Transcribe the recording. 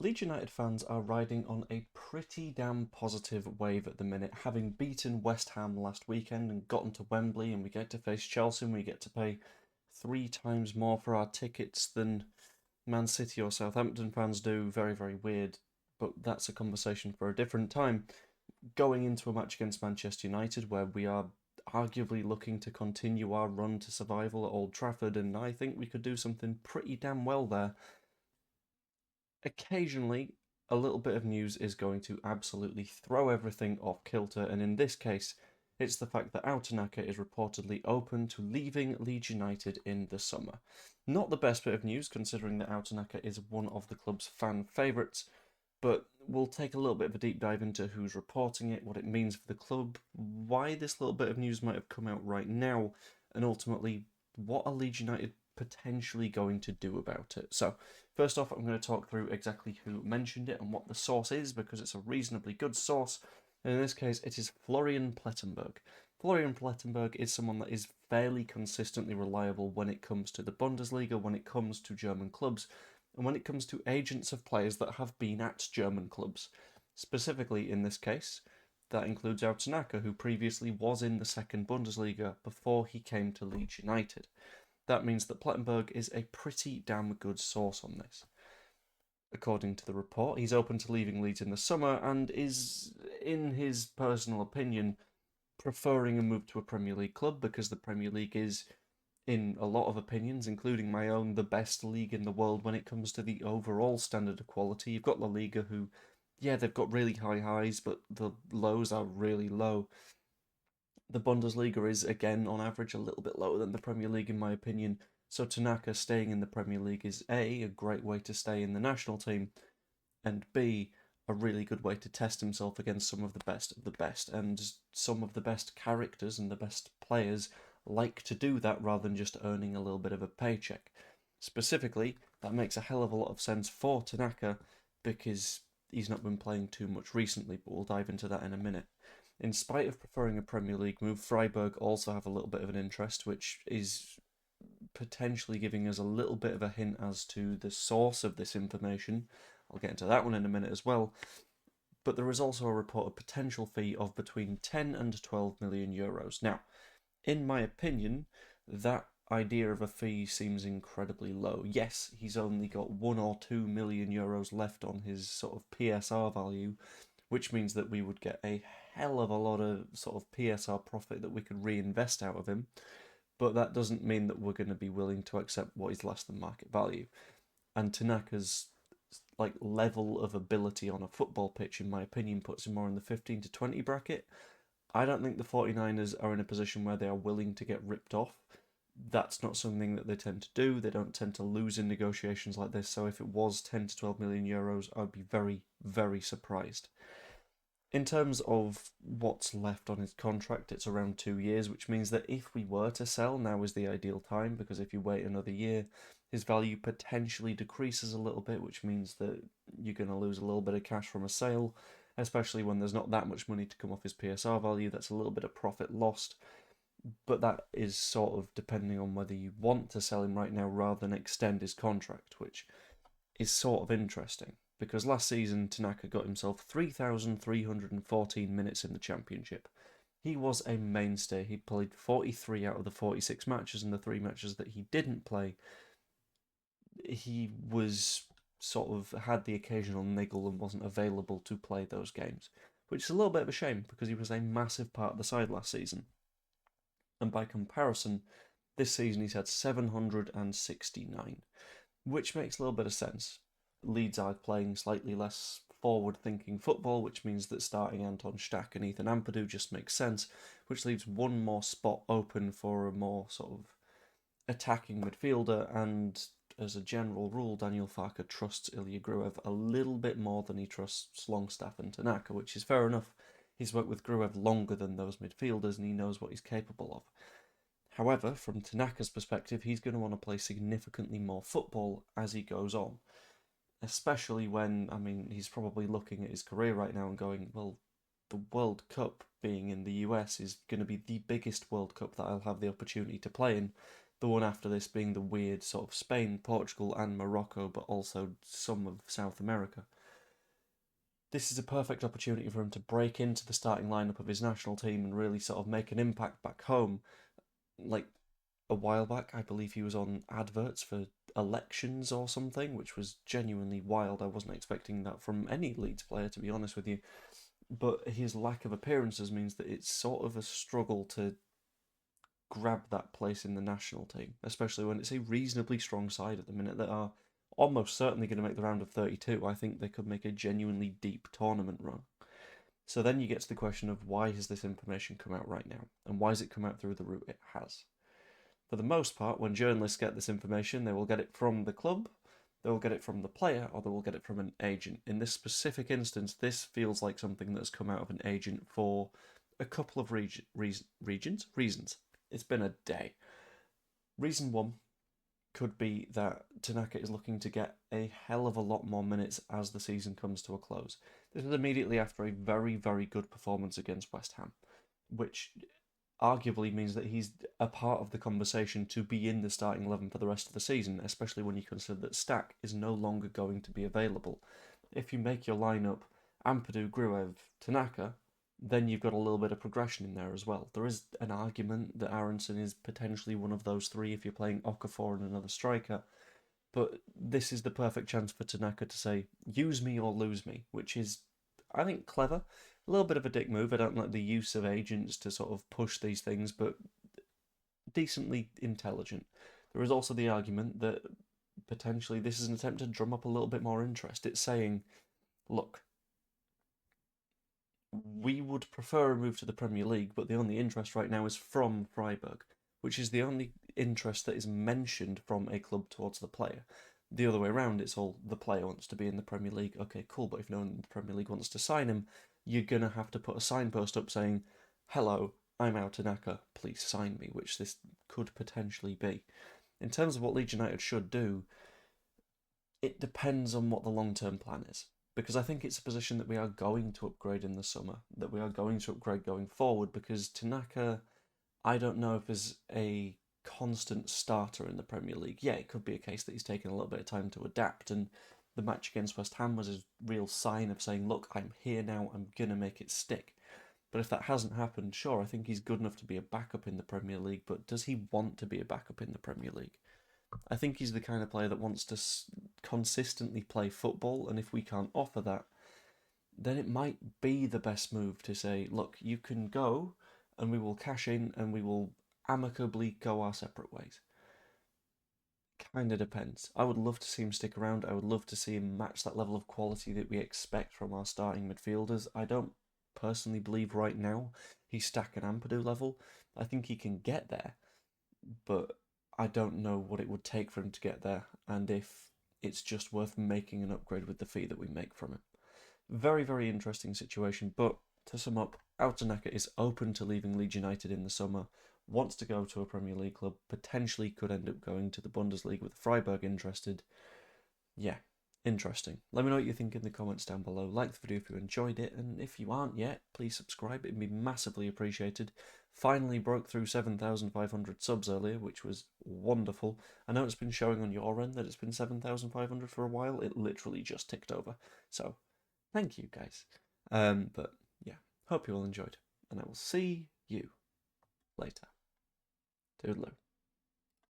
Leeds United fans are riding on a pretty damn positive wave at the minute, having beaten West Ham last weekend and gotten to Wembley, and we get to face Chelsea and we get to pay 3 times more for our tickets than Man City or Southampton fans do. Very, very weird, but that's a conversation for a different time. Going into a match against Manchester United where we are arguably looking to continue our run to survival at Old Trafford, and I think we could do something pretty damn well there. Occasionally, a little bit of news is going to absolutely throw everything off kilter, and in this case, it's the fact that Ao Tanaka is reportedly open to leaving Leeds United in the summer. Not the best bit of news, considering that Ao Tanaka is one of the club's fan favourites, but we'll take a little bit of a deep dive into who's reporting it, what it means for the club, why this little bit of news might have come out right now, and ultimately, what are Leeds United potentially going to do about it. So, first off, I'm going to talk through exactly who mentioned it and what the source is, because it's a reasonably good source. And in this case, it is Florian Plettenberg. Florian Plettenberg is someone that is fairly consistently reliable when it comes to the Bundesliga, when it comes to German clubs, and when it comes to agents of players that have been at German clubs. Specifically, in this case, that includes Ao Tanaka, who previously was in the second Bundesliga before he came to Leeds United. That means that Plettenberg is a pretty damn good source on this. According to the report, he's open to leaving Leeds in the summer and is, in his personal opinion, preferring a move to a Premier League club because the Premier League is, in a lot of opinions, including my own, the best league in the world when it comes to the overall standard of quality. You've got La Liga, who, yeah, they've got really high highs, but the lows are really low. The Bundesliga is, again, on average, a little bit lower than the Premier League, in my opinion. So Tanaka staying in the Premier League is a great way to stay in the national team, and B, a really good way to test himself against some of the best of the best. And some of the best characters and the best players like to do that rather than just earning a little bit of a paycheck. Specifically, that makes a hell of a lot of sense for Tanaka because he's not been playing too much recently, but we'll dive into that in a minute. In spite of preferring a Premier League move, Freiburg also have a little bit of an interest, which is potentially giving us a little bit of a hint as to the source of this information. I'll get into that one in a minute as well. But there is also a reported potential fee of between 10 and 12 million euros. Now, in my opinion, that idea of a fee seems incredibly low. Yes, he's only got 1 or 2 million euros left on his sort of PSR value, which means that we would get a hell of a lot of sort of PSR profit that we could reinvest out of him. But that doesn't mean that we're going to be willing to accept what is less than market value. And Tanaka's level of ability on a football pitch, in my opinion, puts him more in the 15 to 20 bracket. I don't think the 49ers are in a position where they are willing to get ripped off. That's not something that they tend to do. They don't tend to lose in negotiations like this. So if it was 10 to 12 million euros, I'd be very, very surprised. In terms of what's left on his contract, it's around 2 years, which means that if we were to sell, now is the ideal time, because if you wait another year, his value potentially decreases a little bit, which means that you're going to lose a little bit of cash from a sale, especially when there's not that much money to come off his PSR value. That's a little bit of profit lost, but that is sort of depending on whether you want to sell him right now rather than extend his contract, which is sort of interesting. Because last season, Tanaka got himself 3,314 minutes in the Championship. He was a mainstay. He played 43 out of the 46 matches, and the 3 matches that he didn't play, he was sort of had the occasional niggle and wasn't available to play those games, which is a little bit of a shame because he was a massive part of the side last season. And by comparison, this season he's had 769, which makes a little bit of sense. Leeds are playing slightly less forward-thinking football, which means that starting Anton Stack and Ethan Ampadu just makes sense, which leaves one more spot open for a more sort of attacking midfielder, and as a general rule, Daniel Farke trusts Ilya Gruev a little bit more than he trusts Longstaff and Tanaka, which is fair enough. He's worked with Gruev longer than those midfielders, and he knows what he's capable of. However, from Tanaka's perspective, he's going to want to play significantly more football as he goes on. Especially when, he's probably looking at his career right now and going, well, the World Cup being in the US is going to be the biggest World Cup that I'll have the opportunity to play in. The one after this being the weird sort of Spain, Portugal, and Morocco, but also some of South America. This is a perfect opportunity for him to break into the starting lineup of his national team and really sort of make an impact back home. Like a while back, I believe he was on adverts for elections or something, which was genuinely wild. I wasn't expecting that from any Leeds player, to be honest with you. But his lack of appearances means that it's sort of a struggle to grab that place in the national team, especially when it's a reasonably strong side at the minute that are almost certainly going to make the round of 32. I think they could make a genuinely deep tournament run. So then you get to the question of why has this information come out right now, and why has it come out through the route it has? For the most part, when journalists get this information, they will get it from the club, they will get it from the player, or they will get it from an agent. In this specific instance, this feels like something that's come out of an agent for a couple of reasons. It's been a day. Reason one could be that Tanaka is looking to get a hell of a lot more minutes as the season comes to a close. This is immediately after a very, very good performance against West Ham, which arguably means that he's a part of the conversation to be in the starting 11 for the rest of the season, especially when you consider that Stack is no longer going to be available. If you make your lineup Ampadu, Gruev, Tanaka, then you've got a little bit of progression in there as well. There is an argument that Aronson is potentially one of those three if you're playing Okafor and another striker, but this is the perfect chance for Tanaka to say, use me or lose me, which is, I think, clever. A little bit of a dick move. I don't like the use of agents to sort of push these things, but decently intelligent. There is also the argument that potentially this is an attempt to drum up a little bit more interest. It's saying, look, we would prefer a move to the Premier League, but the only interest right now is from Freiburg, which is the only interest that is mentioned from a club towards the player. The other way around, it's all the player wants to be in the Premier League. Okay, cool, but if no one in the Premier League wants to sign him, you're going to have to put a signpost up saying, hello, I'm Ao Tanaka, please sign me, which this could potentially be. In terms of what Leeds United should do, it depends on what the long-term plan is. Because I think it's a position that we are going to upgrade in the summer, that we are going to upgrade going forward, because Tanaka, I don't know if is a constant starter in the Premier League. Yeah, it could be a case that he's taken a little bit of time to adapt, and the match against West Ham was a real sign of saying, look, I'm here now, I'm going to make it stick. But if that hasn't happened, sure, I think he's good enough to be a backup in the Premier League, but does he want to be a backup in the Premier League? I think he's the kind of player that wants to consistently play football, and if we can't offer that, then it might be the best move to say, look, you can go, and we will cash in, and we will amicably go our separate ways. Kind of depends. I would love to see him stick around. I would love to see him match that level of quality that we expect from our starting midfielders. I don't personally believe right now he's Stack and Ampadu level. I think he can get there, but I don't know what it would take for him to get there, and if it's just worth making an upgrade with the fee that we make from him. Very, very interesting situation, but to sum up, Ao Tanaka is open to leaving Leeds United in the summer, wants to go to a Premier League club, potentially could end up going to the Bundesliga with Freiburg interested. Yeah, interesting. Let me know what you think in the comments down below. Like the video if you enjoyed it, and if you aren't yet, please subscribe. It'd be massively appreciated. Finally broke through 7,500 subs earlier, which was wonderful. I know it's been showing on your end that it's been 7,500 for a while. It literally just ticked over. So, thank you guys. But yeah, hope you all enjoyed, and I will see you later. Toodaloo.